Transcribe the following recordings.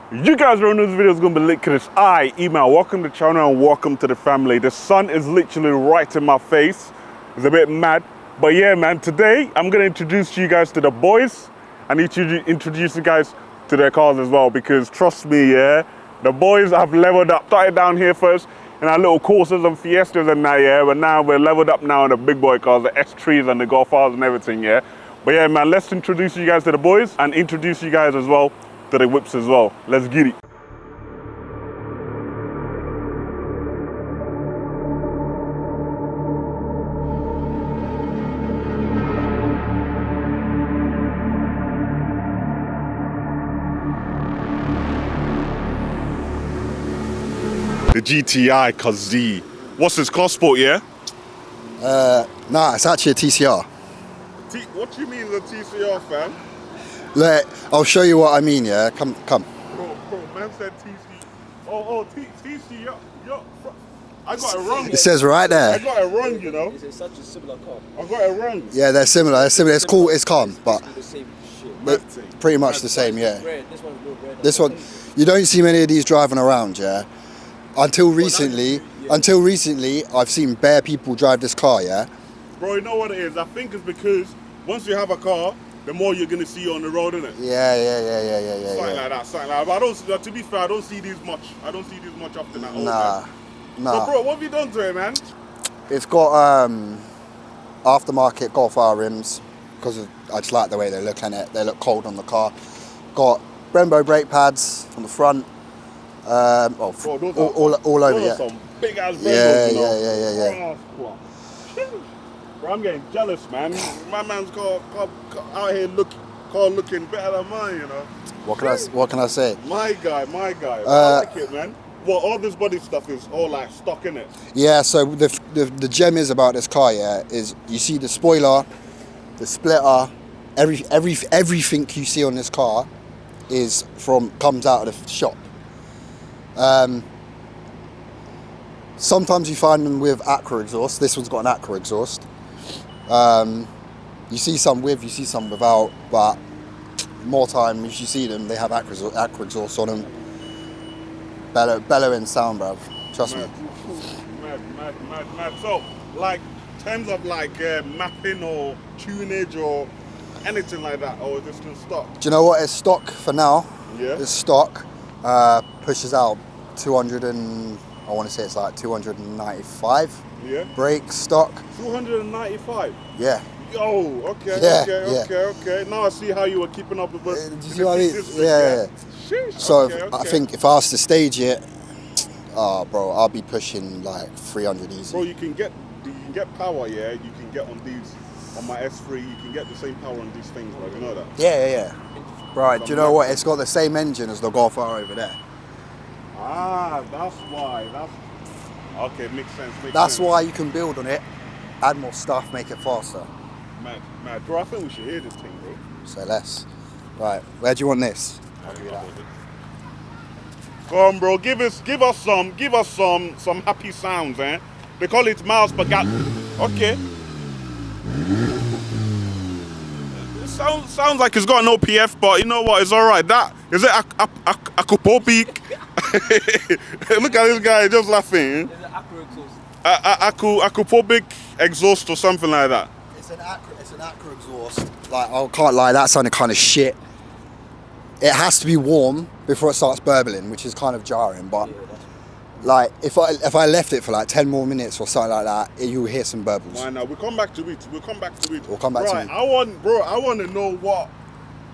You guys know this video is going to be lit because email. Welcome to the channel and welcome to the family. The sun is literally right in my face. It's a bit mad. But yeah, man, today I'm going to introduce you guys to the boys and introduce you guys to their cars as well, because trust me, yeah, the boys have leveled up. Started down here first in our little Corsas and Fiestas and that, yeah, but now we're leveled up now in the big boy cars, the S3s and the Golf R's and everything, yeah. But yeah, man, let's introduce you guys to the boys and introduce you guys as well to the whips as well. Let's get it. The GTI Cuz Z. What's this, Class Sport, yeah? Nah, it's actually a TCR. What do you mean the TCR, fam? I'll show you what I mean, yeah? Come. Bro, man said TC. TCR. Yo, I got it wrong. It says right I there. got it wrong, you know? It's such a similar car. I got it wrong. Yeah, they're similar. It's cool, it's calm, but The same shit. they're pretty much the same, yeah. Red. This one's real red. This one, you don't see many of these driving around, yeah? Until recently, I've seen bare people drive this car, yeah? Bro, you know what it is? I think it's because once you have a car, the more you're gonna see on the road, innit? Yeah. Something like that. But I don't. To be fair, I don't see these much. I don't see these much often at all. Nah. So, bro, what have you done to it, man? It's got aftermarket Golf R rims, because I just like the way they look in it. They look cold on the car. Got Brembo brake pads on the front. Bro, all over, yeah. Some big ass Yeah, Brembos, you know? yeah. Bro, I'm getting jealous, man. My man's car out here looking better than mine, you know. What can I say? My guy. I like it, man. Well, all this body stuff is all like stock in it. Yeah, so the gem is about this car, yeah, is you see the spoiler, the splitter, everything you see on this car comes out of the shop. Sometimes you find them with Acura exhaust. This one's got an Acura exhaust. You see some with, you see some without, but more time if you see them, they have Acura exhaust on them. Bellowing sound, bruv. Trust me. Mad. So, like, in terms of like mapping or tunage or anything like that, or is it still stock? Do you know what? It's stock for now. Yeah. It's stock. Pushes out 200 and I want to say it's like 295. Yeah. Brake stock. 295. Yeah. Yo, okay. Now I see how you were keeping up with us. Do you see what I mean? Yeah. Sheesh. So Okay. I think if I was to stage it, bro, I'll be pushing like 300 easy. Bro, you can get power, yeah. You can get on these, on my S3. You can get the same power on these things, bro. You know that? Yeah. Right. Do you know what? It's got the same engine as the Golf R over there. That's why. Okay. Makes sense. That's why you can build on it, add more stuff, make it faster. Mad. Bro, I think we should hear this thing, bro. So less. Right. Where do you want this? Go on, bro. Give us some happy sounds, eh? They call it miles per gallon. Okay. It sounds like it's got an OPF, but you know what? It's all right. That is it. Akupopic. Look at this guy just laughing. There's an Acura exhaust. Akupopic exhaust or something like that. It's an Acura exhaust. Like, I can't lie, that sounded kind of shit. It has to be warm before it starts burbling, which is kind of jarring, but like if I left it for like 10 more minutes or something like that, you'll hear some burbles. Why now? We'll come back to it. We'll come back to it. Right, I want to know what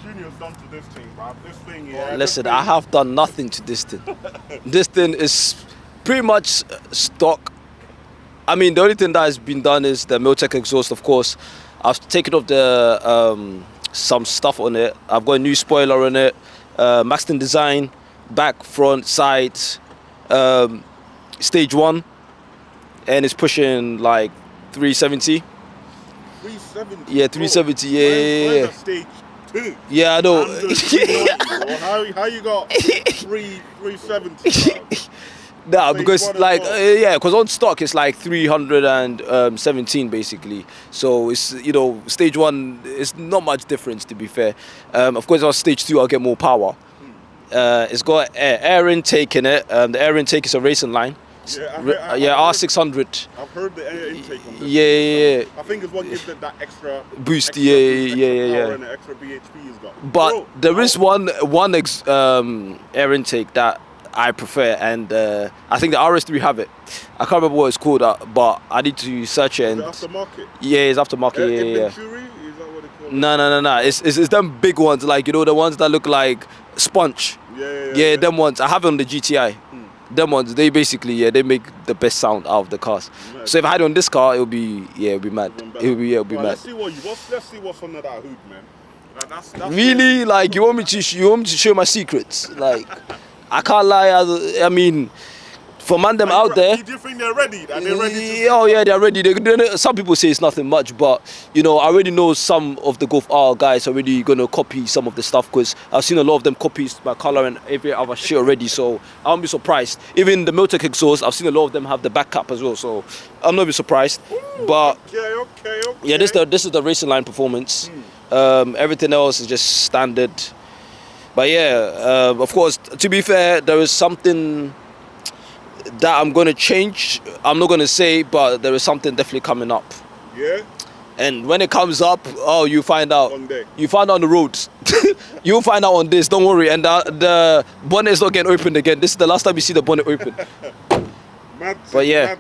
Junior's done to this thing, bro. This thing, yeah. Listen, I have done nothing to this thing. This thing is pretty much stock. I mean, the only thing that has been done is the Miltech exhaust, of course. I've taken off the some stuff on it. I've got a new spoiler on it, Maxton design, back, front, sides, stage 1, and it's pushing like 370. 370. Yeah, 370. Yeah. Stage 2. Yeah, I know. How you got 370? Bro? Nah, because like because on stock it's like 317 basically. So it's stage 1 is not much difference, to be fair. Of course on stage 2 I'll get more power. It's got air intake in it. The air intake is a racing line. Yeah, R600. I've heard the air intake on this. Yeah. I think it's what gives it that extra Boost, extra yeah, boost, yeah, extra yeah, power yeah. and the extra BHP he's got. But Bro, there is one air intake that I prefer, and I think the RS3 have it. I can't remember what it's called, but I need to search it. Is And it aftermarket? yeah, it's aftermarket. Yeah. Venturi? Is that what they call it? No. It's them big ones, like you know the ones that look like sponge. Yeah. Them ones. I have it on the GTI. Them ones, they basically they make the best sound out of the cars. Mad. So if I had it on this car, it'll be mad. Even better. It'll be Right, mad. let's see what's under that hood, man. Like, that's Really, like you want me to show my secrets? Like I can't lie. I mean, for man them out there. Do you think they're ready? Are they ready to? Oh yeah, they're ready. Some people say it's nothing much, but you know, I already know some of the Golf R guys are already gonna copy some of the stuff because I've seen a lot of them copy my color and every other shit already. So I won't be surprised. Even the Miltech exhaust, I've seen a lot of them have the back cap as well. So I'm not be surprised. But Okay. yeah, this is the racing line performance. Everything else is just standard. But yeah, of course, to be fair, there is something that I'm going to change. I'm not going to say, but there is something definitely coming up. Yeah. And when it comes up, oh, you find out. One day. You find out on the roads. You'll find out on this, don't worry. And the bonnet is not getting opened again. This is the last time you see the bonnet open. But yeah,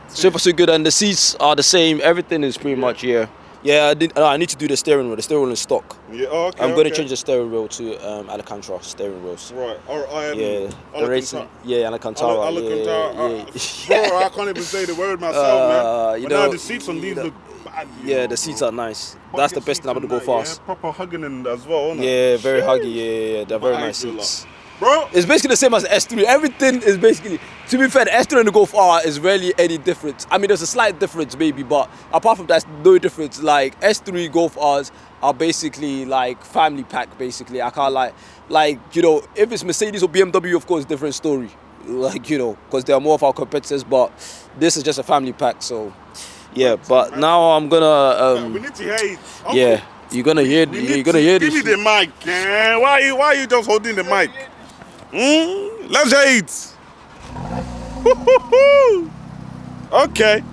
super good. And the seats are the same. Everything is pretty much, yeah. Yeah, I need to do the steering wheel. The steering wheel is stock. Yeah. Okay. I'm going to change the steering wheel to Alcantara steering wheels. Right. Yeah, the racing. Yeah, Alcantara. Alcantara. Yeah. Bro, I can't even say the word myself, man. you But now know, the seats on these look bad. Yeah, the seats are nice. That's the best thing about the Go Fast. Yeah, proper hugging in as well, isn't it? Yeah, very huggy. Yeah. They're very My nice eyes will seats. Bro, It's basically the same as the S3. Everything is basically, to be fair, the S3 and the Golf R is rarely any different. I mean, there's a slight difference maybe, but apart from that, no difference. Like S3 Golf Rs are basically like family pack. Basically, I can't like you know, if it's Mercedes or BMW, of course, different story. Like you know, because they are more of our competitors. But this is just a family pack. So yeah. But now I'm gonna we need to hear it. yeah. You're gonna hear this. Give me the mic, man. Why are you just holding the mic? Let's hear it. Woo-hoo-hoo. Okay.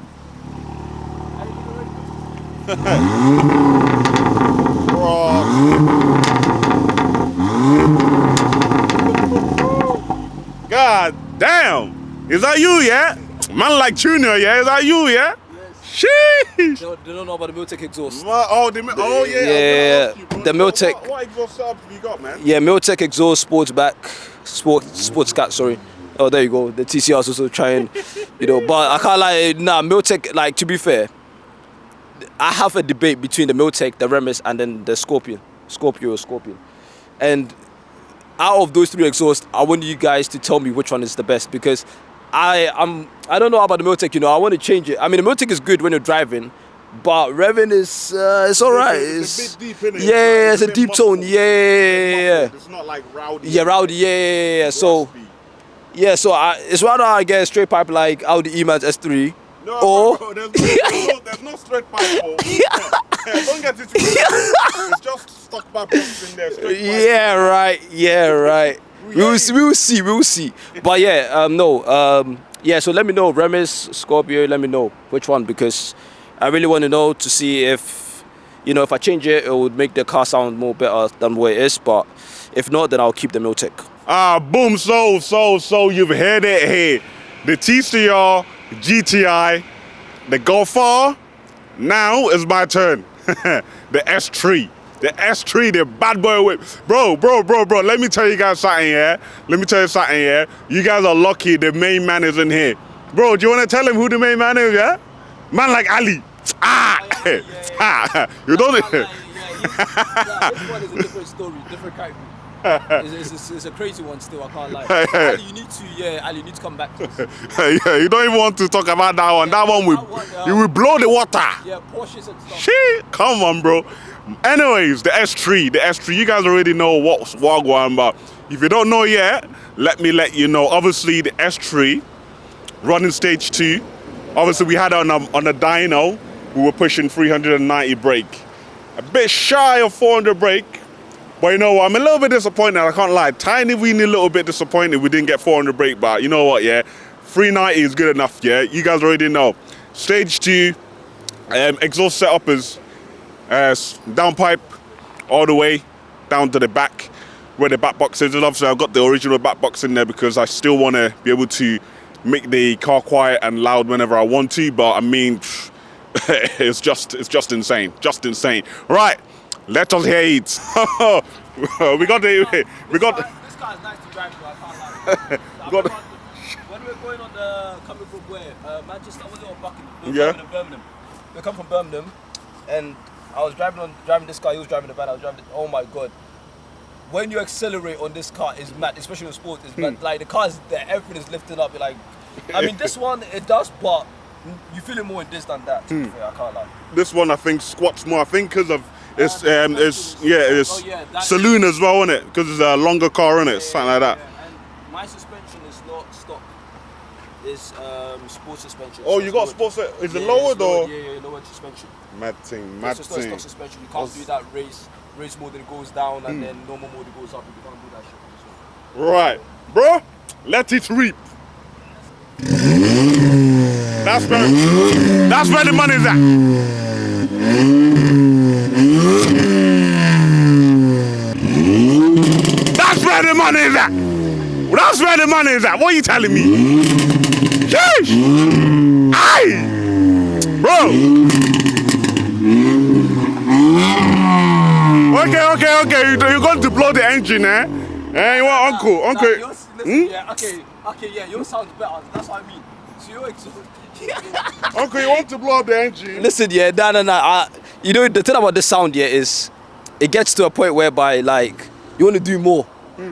God damn. Is that you, yeah? Man like Junior, yeah? Is that you, yeah? Sheesh. They don't know about the Miltech exhaust. Yeah. I was gonna ask you, bro. The Miltech. What exhaust setup have you got, man? Yeah, Miltech exhaust, sports cat, sorry. Oh, there you go. The TCR is also trying, you know, but I can't lie. Nah, Miltech, like, to be fair, I have a debate between the Miltech, the Remis, and then the Scorpion. And out of those three exhausts, I want you guys to tell me which one is the best because I don't know about the Miltech, you know, I want to change it. I mean, the Miltech is good when you're driving, but revving is, it's all right. It's a bit deep, innit? Yeah, it's a deep tone. muffled. Yeah. It's not like rowdy. Yeah, rowdy, yeah. So, Raspy. yeah, so it's rather I get a straight pipe like Audi E-Max S3. No, Or bro, there's no straight pipe. Bro. Don't get it twisted. It's just stuck pipe blocks in there. Straight pipe. Yeah, right. We'll see. But yeah, yeah. So let me know, Remis, Scorpio. Let me know which one because I really want to know to see if, you know, if I change it, it would make the car sound more better than what it is. But if not, then I'll keep the Miltech. Boom, so you've heard it here. The TCR, GTI, the Golf R. Now is my turn. The S3. The S3, the bad boy whip. Bro. Let me tell you guys something, yeah? You guys are lucky the main man is in here. Bro, do you want to tell him who the main man is, yeah? Man like Ali. You don't... This one is a different story, different character. It's a crazy one still, I can't lie. Ali, you need to come back to us. Yeah, you don't even want to talk about that one. That one you will blow the water. Yeah, Porsches and stuff. Shit, come on, bro. Anyways, the S3, you guys already know what's Wagwan, but if you don't know yet, let me let you know. Obviously, the S3 running stage 2. Obviously, we had on a dyno, we were pushing 390 brake. A bit shy of 400 brake. But you know what? I'm a little bit disappointed. I can't lie. Tiny weeny little bit disappointed we didn't get 400 brake. But you know what? Yeah, 390 is good enough. Yeah, you guys already know. Stage 2, exhaust setup is downpipe all the way down to the back where the back box is. And obviously I've got the original back box in there because I still want to be able to make the car quiet and loud whenever I want to. But I mean, it's just insane, Right, let us hear it. we got This car is nice to drive, but I can't lie. When we were going on coming from where? Manchester, was it, or Buckingham? Yeah. Birmingham. We come from Birmingham, and I was driving this car. He was driving the van. I was driving. Oh my god! When you accelerate on this car, it's mad. Especially in sports, it's mad. Like the car is there, everything is lifting up. You're like, I mean, this one it does, but you feel it more in this than that. To be fair, I can't lie. This one I think squats more. I think because of it's that saloon as well, isn't it? Because it's a longer car, isn't it? Something like that. Yeah. And my suspension is not stock. It's sports suspension. Oh, So you it's got lowered. sports? Is it Yeah, lowered it's lowered. or? Yeah, lowered suspension. Mad thing. So it's not stock suspension. You can't do that race mode, it goes down, and then normal mode, it goes up. You can't do that shit. So. Right, bro. Let it reap. That's where the money's at. That's where the money is at. That's where the money is at. What are you telling me? Sheesh. Aye. Bro. Okay. You're going to blow the engine, eh? Eh, you want uncle? Yeah, yours sounds better. That's what I mean. So your exhaust. Uncle, you want to blow up the engine? Listen, yeah, nah. You know, the thing about this sound, yeah, is it gets to a point whereby, like, you want to do more.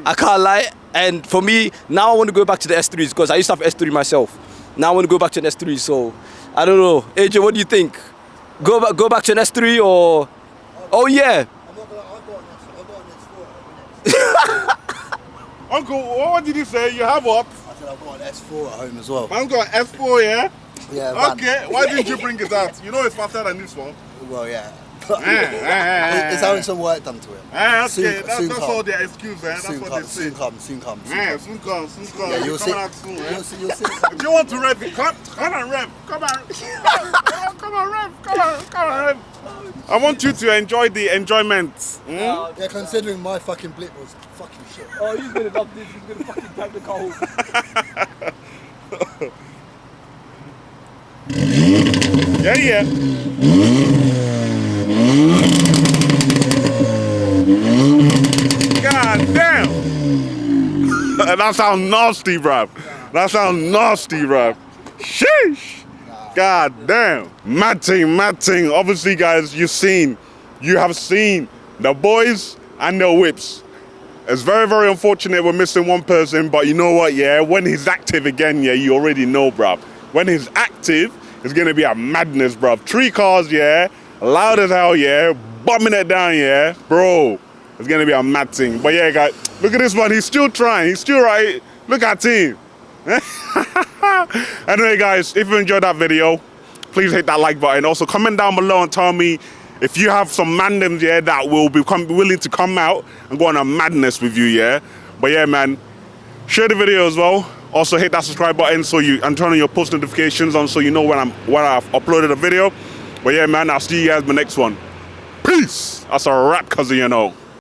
I can't lie. And for me, now I want to go back to the S3s because I used to have S3 myself. Now I want to go back to an S3, so I don't know. AJ, what do you think? Go back to an S3 or? Oh yeah. I'm not gonna. I've got an S4. Uncle, what did you say? You have what? I said I've got an S4 at home as well. Man's got an S4, yeah? Yeah. Van. Okay, why didn't you bring it out? You know it's faster than this one. Well, yeah. It's having some work done to it. Okay, Soon that's come. all their excuse, man. That's what they say. Soon come. Soon come. Yeah, you'll see. Coming out soon, eh? You'll see. If you want to rev it, come on, rev. Come on, rev. I want you to enjoy the enjoyment. Yeah, considering my fucking blip was fucking shit. Oh, he's gonna love this. He's gonna fucking tag the car home. Yeah. God damn. That sounds nasty, bruv. Sheesh. God damn. Mad thing. Obviously, guys, you have seen the boys and their whips. It's very, very unfortunate we're missing one person, but you know what, yeah? When he's active again, yeah, you already know, bruv. When he's active, it's gonna be a madness, bruv. 3 cars, yeah, loud as hell, yeah, bombing it down, yeah, bro. It's gonna be a mad thing. But yeah, guys, look at this one. He's still trying. He's still right. Look at him. Anyway, guys, if you enjoyed that video, please hit that like button. Also, comment down below and tell me if you have some mandems, yeah, that will be willing to come out and go on a madness with you, yeah. But yeah, man, share the video as well. Also, hit that subscribe button and turn on your post notifications on so you know when I've uploaded a video. But yeah, man, I'll see you guys in the next one. Peace. That's a wrap, 'cause you know.